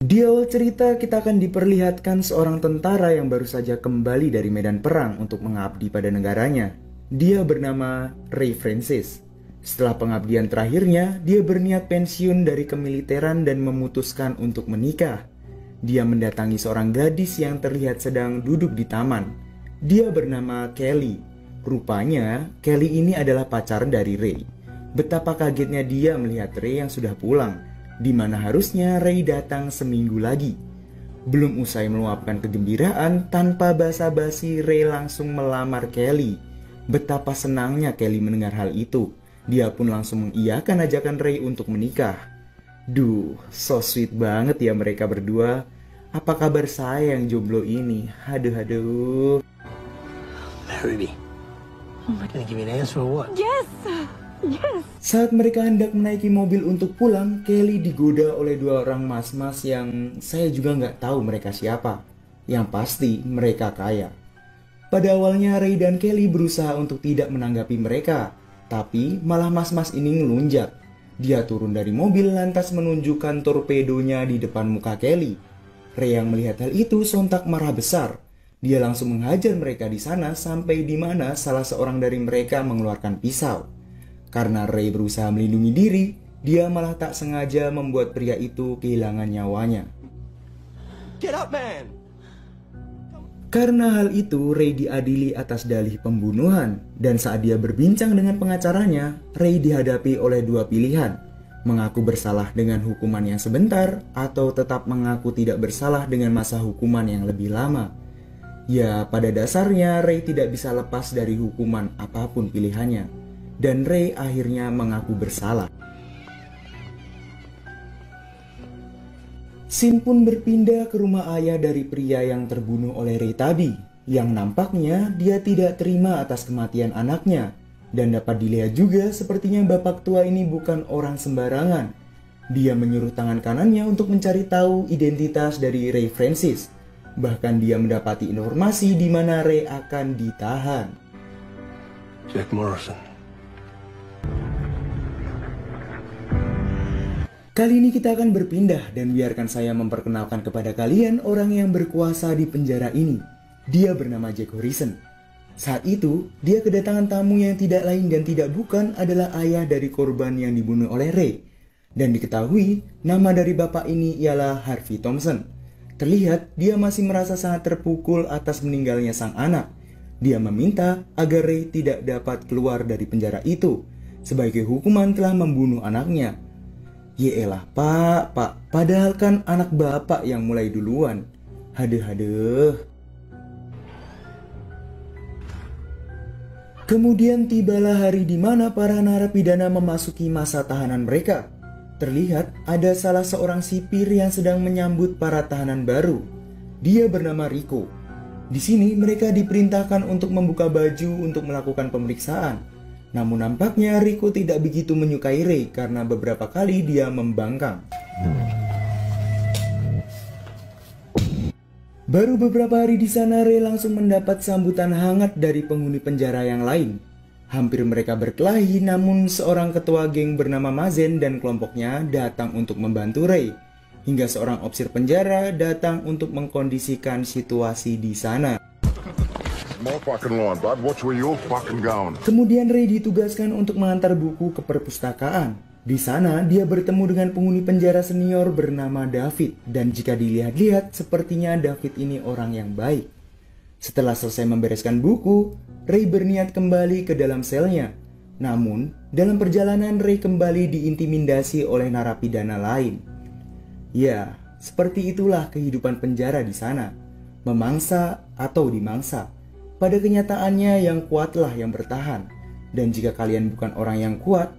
Di awal cerita kita akan diperlihatkan seorang tentara yang baru saja kembali dari medan perang untuk mengabdi pada negaranya. Dia bernama Ray Francis. Setelah pengabdian terakhirnya, dia berniat pensiun dari kemiliteran dan memutuskan untuk menikah. Dia mendatangi seorang gadis yang terlihat sedang duduk di taman. Dia bernama Kelly. Rupanya, Kelly ini adalah pacar dari Ray. Betapa kagetnya dia melihat Ray yang sudah pulang, di mana harusnya Ray datang seminggu lagi. Belum usai meluapkan kegembiraan, tanpa basa-basi Ray langsung melamar Kelly. Betapa senangnya Kelly mendengar hal itu. Dia pun langsung mengiyakan ajakan Ray untuk menikah. Duh, so sweet banget ya mereka berdua. Apa kabar saya yang jomblo ini? Aduh. Marry me. Gonna give me an answer or what? Yes. Saat mereka hendak menaiki mobil untuk pulang, Kelly digoda oleh dua orang mas-mas yang saya juga nggak tahu mereka siapa. Yang pasti mereka kaya. Pada awalnya Ray dan Kelly berusaha untuk tidak menanggapi mereka, tapi malah mas-mas ini ngelunjak. Dia turun dari mobil lantas menunjukkan torpedonya di depan muka Kelly. Ray yang melihat hal itu sontak marah besar. Dia langsung menghajar mereka di sana sampai di mana salah seorang dari mereka mengeluarkan pisau. Karena Ray berusaha melindungi diri, dia malah tak sengaja membuat pria itu kehilangan nyawanya. Get up, man! Karena hal itu, Ray diadili atas dalih pembunuhan. Dan saat dia berbincang dengan pengacaranya, Ray dihadapi oleh dua pilihan. Mengaku bersalah dengan hukuman yang sebentar, atau tetap mengaku tidak bersalah dengan masa hukuman yang lebih lama. Ya, pada dasarnya Ray tidak bisa lepas dari hukuman apapun pilihannya. Dan Ray akhirnya mengaku bersalah. Scene pun berpindah ke rumah ayah dari pria yang terbunuh oleh Ray tadi, yang nampaknya dia tidak terima atas kematian anaknya. Dan dapat dilihat juga sepertinya bapak tua ini bukan orang sembarangan. Dia menyuruh tangan kanannya untuk mencari tahu identitas dari Ray Francis. Bahkan dia mendapati informasi di mana Ray akan ditahan. Jack Morrison. Kali ini kita akan berpindah dan biarkan saya memperkenalkan kepada kalian orang yang berkuasa di penjara ini. Dia bernama Jack Harrison. Saat itu, dia kedatangan tamu yang tidak lain dan tidak bukan adalah ayah dari korban yang dibunuh oleh Ray. Dan diketahui, nama dari bapak ini ialah Harvey Thompson. Terlihat dia masih merasa sangat terpukul atas meninggalnya sang anak. Dia meminta agar Ray tidak dapat keluar dari penjara itu. Sebagai hukuman telah membunuh anaknya. Yeelah pak, padahal kan anak bapak yang mulai duluan. Haduh. Kemudian tibalah hari di mana para narapidana memasuki masa tahanan mereka. Terlihat ada salah seorang sipir yang sedang menyambut para tahanan baru. Dia bernama Rico. Di sini mereka diperintahkan untuk membuka baju untuk melakukan pemeriksaan. Namun nampaknya Rico tidak begitu menyukai Ray karena beberapa kali dia membangkang. Baru beberapa hari di sana Ray langsung mendapat sambutan hangat dari penghuni penjara yang lain. Hampir mereka berkelahi, namun seorang ketua geng bernama Mazen dan kelompoknya datang untuk membantu Ray. Hingga seorang opsir penjara datang untuk mengkondisikan situasi di sana. Kemudian Ray ditugaskan untuk mengantar buku ke perpustakaan. Di sana dia bertemu dengan penghuni penjara senior bernama David. Dan jika dilihat-lihat, sepertinya David ini orang yang baik. Setelah selesai membereskan buku, Ray berniat kembali ke dalam selnya. Namun, dalam perjalanan Ray kembali diintimidasi oleh narapidana lain. Ya, seperti itulah kehidupan penjara di sana. Memangsa atau dimangsa. Pada kenyataannya yang kuatlah yang bertahan. Dan jika kalian bukan orang yang kuat,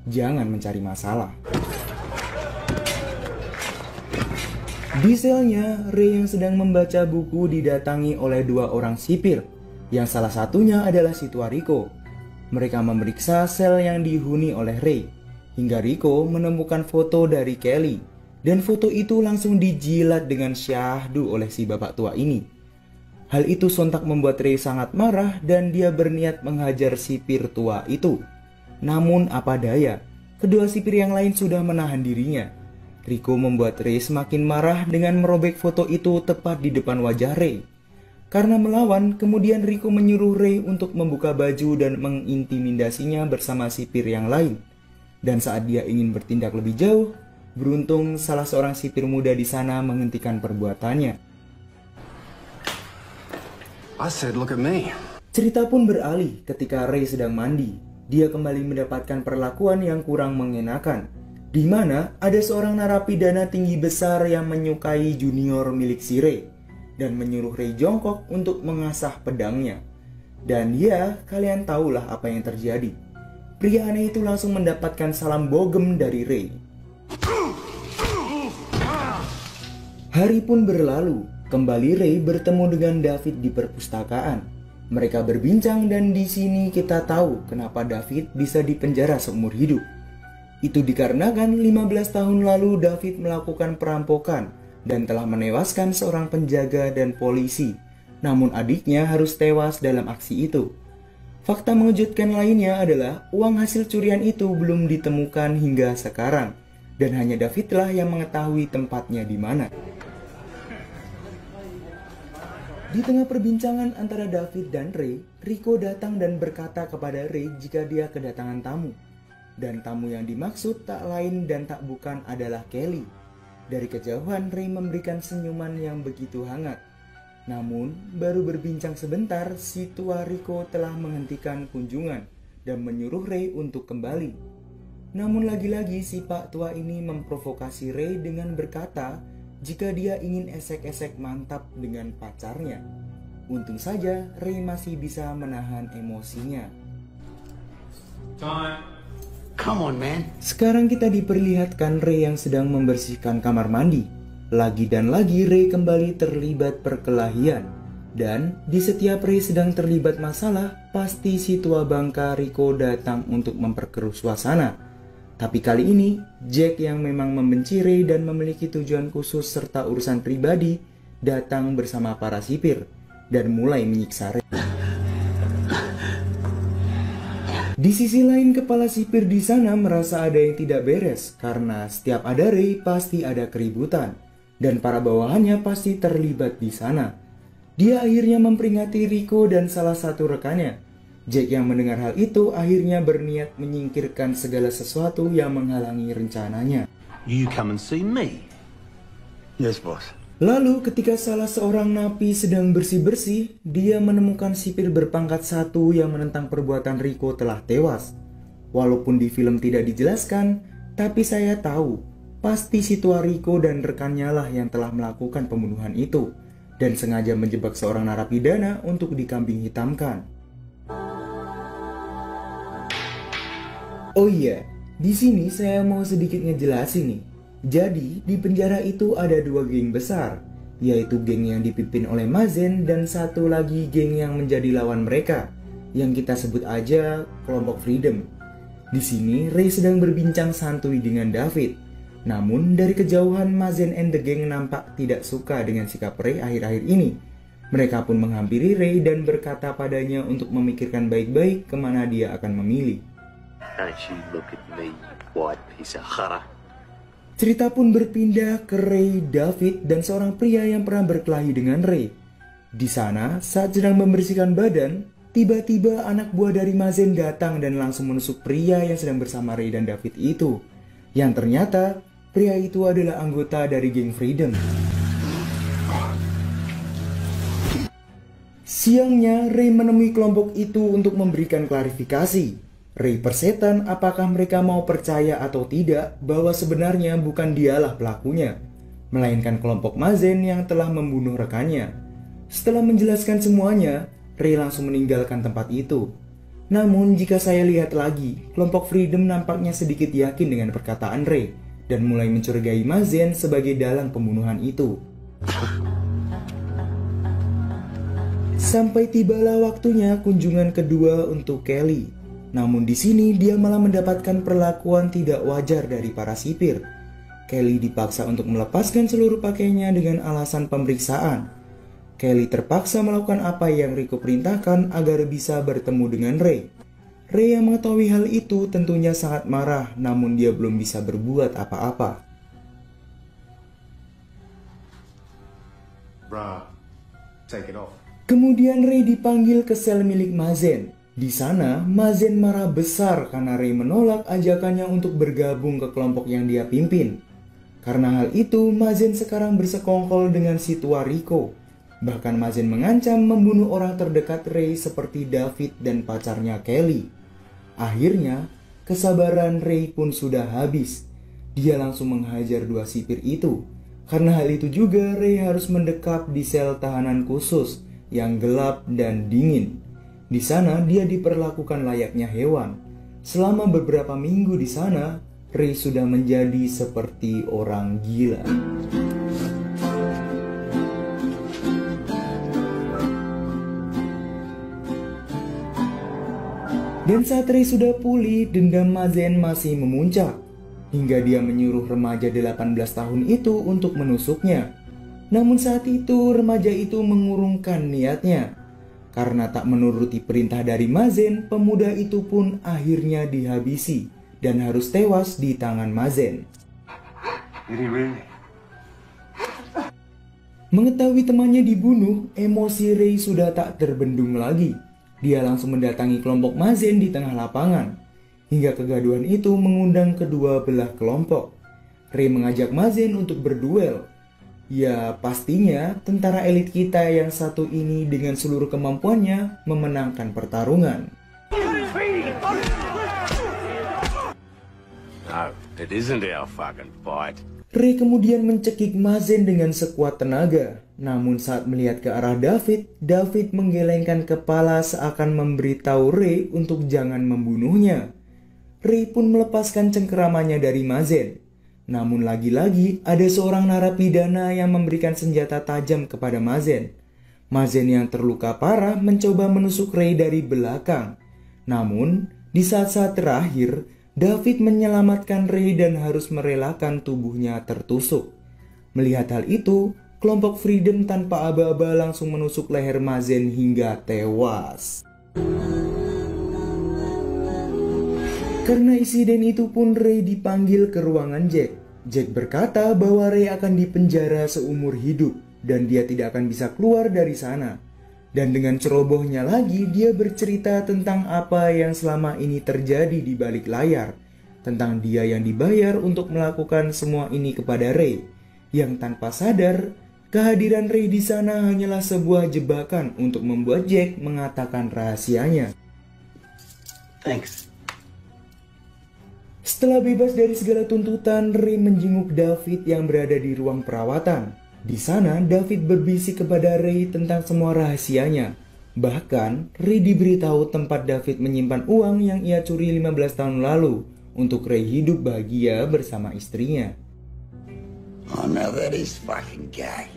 jangan mencari masalah. Di selnya, Ray yang sedang membaca buku didatangi oleh dua orang sipir, yang salah satunya adalah si tua Rico. Mereka memeriksa sel yang dihuni oleh Ray, hingga Rico menemukan foto dari Kelly, dan foto itu langsung dijilat dengan syahdu oleh si bapak tua ini. Hal itu sontak membuat Ray sangat marah dan dia berniat menghajar sipir tua itu. Namun apa daya, kedua sipir yang lain sudah menahan dirinya. Rico membuat Ray semakin marah dengan merobek foto itu tepat di depan wajah Ray. Karena melawan, kemudian Rico menyuruh Ray untuk membuka baju dan mengintimidasinya bersama sipir yang lain. Dan saat dia ingin bertindak lebih jauh, beruntung salah seorang sipir muda di sana menghentikan perbuatannya. I said, look at me. Cerita pun beralih ketika Ray sedang mandi. Dia kembali mendapatkan perlakuan yang kurang mengenakan, di mana ada seorang narapidana tinggi besar yang menyukai junior milik si Ray dan menyuruh Ray jongkok untuk mengasah pedangnya. Dan ya, kalian tahulah apa yang terjadi. Pria aneh itu langsung mendapatkan salam bogem dari Ray. Hari pun berlalu, kembali Ray bertemu dengan David di perpustakaan. Mereka berbincang dan di sini kita tahu kenapa David bisa dipenjara seumur hidup. Itu dikarenakan 15 tahun lalu David melakukan perampokan dan telah menewaskan seorang penjaga dan polisi. Namun adiknya harus tewas dalam aksi itu. Fakta mengejutkan lainnya adalah uang hasil curian itu belum ditemukan hingga sekarang. Dan hanya Davidlah yang mengetahui tempatnya di mana. Di tengah perbincangan antara David dan Ray, Rico datang dan berkata kepada Ray jika dia kedatangan tamu. Dan tamu yang dimaksud tak lain dan tak bukan adalah Kelly. Dari kejauhan Ray memberikan senyuman yang begitu hangat. Namun, baru berbincang sebentar, si tua Rico telah menghentikan kunjungan dan menyuruh Ray untuk kembali. Namun lagi-lagi si pak tua ini memprovokasi Ray dengan berkata jika dia ingin esek-esek mantap dengan pacarnya. Untung saja Ray masih bisa menahan emosinya. Come on, man. Sekarang kita diperlihatkan Ray yang sedang membersihkan kamar mandi. Lagi dan lagi Ray kembali terlibat perkelahian. Dan di setiap Ray sedang terlibat masalah, pasti si tua bangka Rico datang untuk memperkeruh suasana. Tapi kali ini, Jack yang memang membenci Ray dan memiliki tujuan khusus serta urusan pribadi, datang bersama para sipir dan mulai menyiksa Ray. Di sisi lain, kepala sipir di sana merasa ada yang tidak beres karena setiap ada Ray pasti ada keributan dan para bawahannya pasti terlibat di sana. Dia akhirnya memperingati Rico dan salah satu rekannya. Jack yang mendengar hal itu akhirnya berniat menyingkirkan segala sesuatu yang menghalangi rencananya. You come and see me. Yes, boss. Lalu ketika salah seorang napi sedang bersih-bersih, dia menemukan sipir berpangkat 1 yang menentang perbuatan Rico telah tewas. Walaupun di film tidak dijelaskan, tapi saya tahu pasti si tua Rico dan rekannya lah yang telah melakukan pembunuhan itu dan sengaja menjebak seorang narapidana untuk dikambing hitamkan. Oh iya, di sini saya mau sedikit ngejelasin nih. Jadi, di penjara itu ada 2 geng besar, yaitu geng yang dipimpin oleh Mazen dan satu lagi geng yang menjadi lawan mereka, yang kita sebut aja kelompok Freedom. Di sini, Ray sedang berbincang santuy dengan David. Namun, dari kejauhan Mazen and the gang nampak tidak suka dengan sikap Ray akhir-akhir ini. Mereka pun menghampiri Ray dan berkata padanya untuk memikirkan baik-baik kemana dia akan memilih. Don't you look at me, white piece of khara. Cerita pun berpindah ke Ray, David, dan seorang pria yang pernah berkelahi dengan Ray. Di sana, saat sedang membersihkan badan, tiba-tiba anak buah dari Mazen datang dan langsung menusuk pria yang sedang bersama Ray dan David itu. Yang ternyata, pria itu adalah anggota dari geng Freedom. Siangnya, Ray menemui kelompok itu untuk memberikan klarifikasi. Ray persetan apakah mereka mau percaya atau tidak bahwa sebenarnya bukan dialah pelakunya, melainkan kelompok Mazen yang telah membunuh rekannya. Setelah menjelaskan semuanya, Ray langsung meninggalkan tempat itu. Namun jika saya lihat lagi, kelompok Freedom nampaknya sedikit yakin dengan perkataan Ray dan mulai mencurigai Mazen sebagai dalang pembunuhan itu. Sampai tibalah waktunya kunjungan kedua untuk Kelly. Namun di sini dia malah mendapatkan perlakuan tidak wajar dari para sipir. Kelly dipaksa untuk melepaskan seluruh pakaiannya dengan alasan pemeriksaan. Kelly terpaksa melakukan apa yang Rico perintahkan agar bisa bertemu dengan Ray. Ray yang mengetahui hal itu tentunya sangat marah, namun dia belum bisa berbuat apa-apa. Bruh, take it off. Kemudian Ray dipanggil ke sel milik Mazen. Di sana, Mazen marah besar karena Ray menolak ajakannya untuk bergabung ke kelompok yang dia pimpin. Karena hal itu, Mazen sekarang bersekongkol dengan si tua Rico. Bahkan Mazen mengancam membunuh orang terdekat Ray seperti David dan pacarnya Kelly. Akhirnya, kesabaran Ray pun sudah habis. Dia langsung menghajar dua sipir itu. Karena hal itu juga, Ray harus mendekap di sel tahanan khusus yang gelap dan dingin. Di sana dia diperlakukan layaknya hewan. Selama beberapa minggu di sana, Ray sudah menjadi seperti orang gila. Dan saat Ray sudah pulih, dendam Mazen masih memuncak. Hingga dia menyuruh remaja 18 tahun itu untuk menusuknya. Namun saat itu remaja itu mengurungkan niatnya. Karena tak menuruti perintah dari Mazen, pemuda itu pun akhirnya dihabisi dan harus tewas di tangan Mazen. Mengetahui temannya dibunuh, emosi Ray sudah tak terbendung lagi. Dia langsung mendatangi kelompok Mazen di tengah lapangan. Hingga kegaduhan itu mengundang kedua belah kelompok. Ray mengajak Mazen untuk berduel. Ya pastinya tentara elit kita yang satu ini dengan seluruh kemampuannya memenangkan pertarungan. No, it isn't our fucking fight. Ray kemudian mencekik Mazen dengan sekuat tenaga. Namun saat melihat ke arah David, David menggelengkan kepala seakan memberitahu Ray untuk jangan membunuhnya. Ray pun melepaskan cengkeramannya dari Mazen. Namun lagi-lagi ada seorang narapidana yang memberikan senjata tajam kepada Mazen. Mazen yang terluka parah mencoba menusuk Ray dari belakang. Namun di saat-saat terakhir, David menyelamatkan Ray dan harus merelakan tubuhnya tertusuk. Melihat hal itu, kelompok Freedom tanpa aba-aba langsung menusuk leher Mazen hingga tewas. Karena insiden itu pun Ray dipanggil ke ruangan Jack. Jack berkata bahwa Ray akan dipenjara seumur hidup dan dia tidak akan bisa keluar dari sana. Dan dengan cerobohnya lagi, dia bercerita tentang apa yang selama ini terjadi di balik layar. Tentang dia yang dibayar untuk melakukan semua ini kepada Ray. Yang tanpa sadar, kehadiran Ray di sana hanyalah sebuah jebakan untuk membuat Jack mengatakan rahasianya. Thanks. Setelah bebas dari segala tuntutan, Ray menjenguk David yang berada di ruang perawatan. Di sana, David berbisik kepada Ray tentang semua rahasianya. Bahkan, Ray diberitahu tempat David menyimpan uang yang ia curi 15 tahun lalu untuk Ray hidup bahagia bersama istrinya. Oh, now that is fucking gay.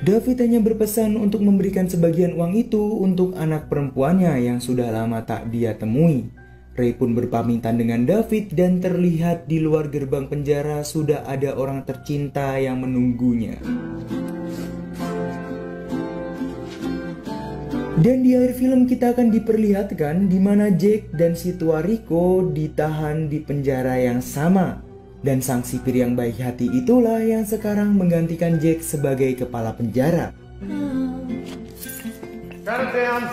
David hanya berpesan untuk memberikan sebagian uang itu untuk anak perempuannya yang sudah lama tak dia temui. Ray pun berpamitan dengan David dan terlihat di luar gerbang penjara sudah ada orang tercinta yang menunggunya. Dan di akhir film kita akan diperlihatkan di mana Jack dan si tua Rico ditahan di penjara yang sama. Dan sang sipir yang baik hati itulah yang sekarang menggantikan Jack sebagai kepala penjara. Got it down.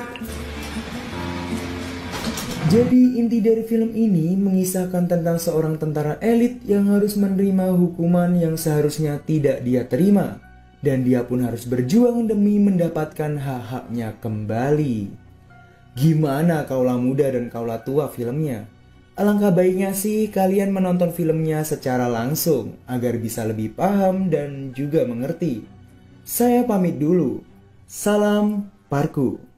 Jadi inti dari film ini mengisahkan tentang seorang tentara elit yang harus menerima hukuman yang seharusnya tidak dia terima. Dan dia pun harus berjuang demi mendapatkan hak-haknya kembali. Gimana kaulah muda dan kaulah tua filmnya? Alangkah baiknya sih kalian menonton filmnya secara langsung agar bisa lebih paham dan juga mengerti. Saya pamit dulu. Salam Parku.